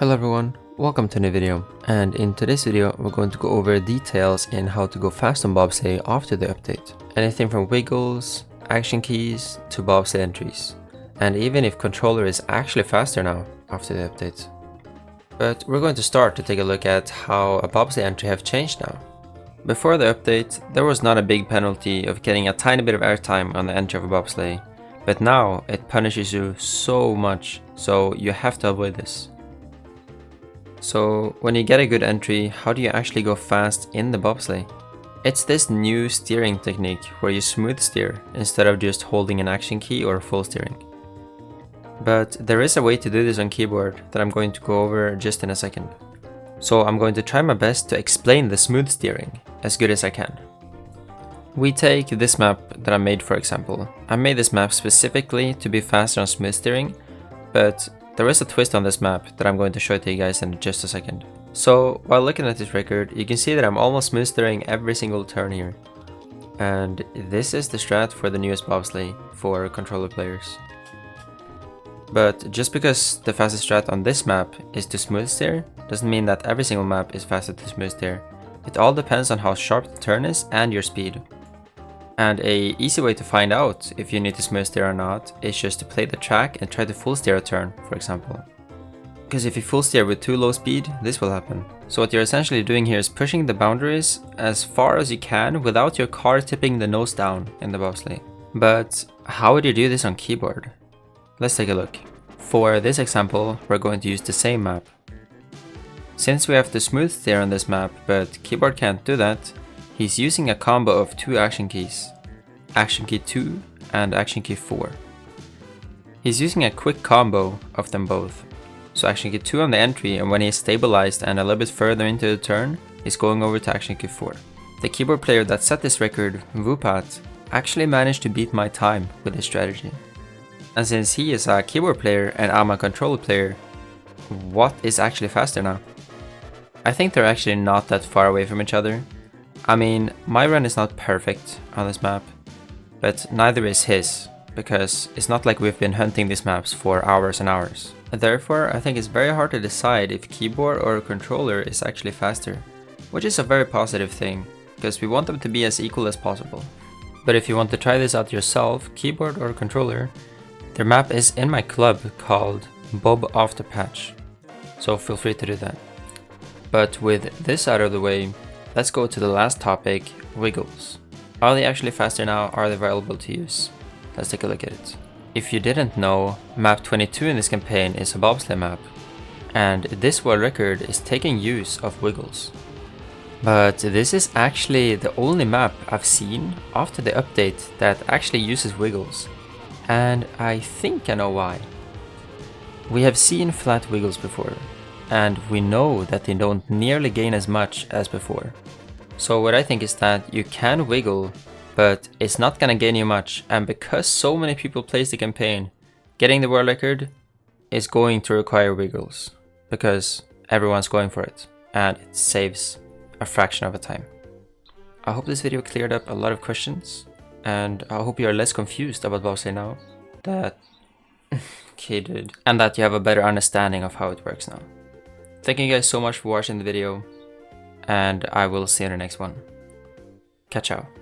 Hello everyone, welcome to a new video, and in today's video we're going to go over details in how to go fast on bobsleigh after the update. Anything from wiggles, action keys to bobsleigh entries, and even if controller is actually faster now after the update. But we're going to start to take a look at how a bobsleigh entry have changed now. Before the update, there was not a big penalty of getting a tiny bit of airtime on the entry of a bobsleigh, but now it punishes you so much, so you have to avoid this. So when you get a good entry, how do you actually go fast in the bobsleigh? It's this new steering technique where you smooth steer instead of just holding an action key or full steering. But there is a way to do this on keyboard that I'm going to go over just in a second. So I'm going to try my best to explain the smooth steering as good as I can. We take this map that I made, for example. I made this map specifically to be faster on smooth steering, but there is a twist on this map that I'm going to show to you guys in just a second. So while looking at this record, you can see that I'm almost smooth steering every single turn here. And this is the strat for the newest bobsleigh for controller players. But just because the fastest strat on this map is to smooth steer, doesn't mean that every single map is faster to smooth steer. It all depends on how sharp the turn is and your speed. And a easy way to find out if you need to smooth steer or not is just to play the track and try to full steer a turn, for example. Because if you full steer with too low speed, this will happen. So what you're essentially doing here is pushing the boundaries as far as you can without your car tipping the nose down in the bobsleigh. But how would you do this on keyboard? Let's take a look. For this example, we're going to use the same map. Since we have to smooth steer on this map, but keyboard can't do that, he's using a combo of two action keys, action key 2 and action key 4. He's using a quick combo of them both. So action key 2 on the entry, and when he's stabilized and a little bit further into the turn, he's going over to action key 4. The keyboard player that set this record, Vupat, actually managed to beat my time with this strategy. And since he is a keyboard player and I'm a controller player, what is actually faster now? I think they're actually not that far away from each other. I mean, my run is not perfect on this map, but neither is his, because it's not like we've been hunting these maps for hours and hours. Therefore, I think it's very hard to decide if keyboard or controller is actually faster, which is a very positive thing, because we want them to be as equal as possible. But if you want to try this out yourself, keyboard or controller, their map is in my club called Bob After Patch, so feel free to do that. But with this out of the way, let's go to the last topic, wiggles. Are they actually faster now? Are they available to use? Let's take a look at it. If you didn't know, map 22 in this campaign is a bobsleigh map, and this world record is taking use of wiggles. But this is actually the only map I've seen after the update that actually uses wiggles, and I think I know why. We have seen flat wiggles before, and we know that they don't nearly gain as much as before. So what I think is that you can wiggle, but it's not gonna gain you much, and because so many people plays the campaign, getting the world record is going to require wiggles, because everyone's going for it, and it saves a fraction of a time. I hope this video cleared up a lot of questions, and I hope you are less confused about bobsleigh now, and that you have a better understanding of how it works now. Thank you guys so much for watching the video, and I will see you in the next one. Ciao.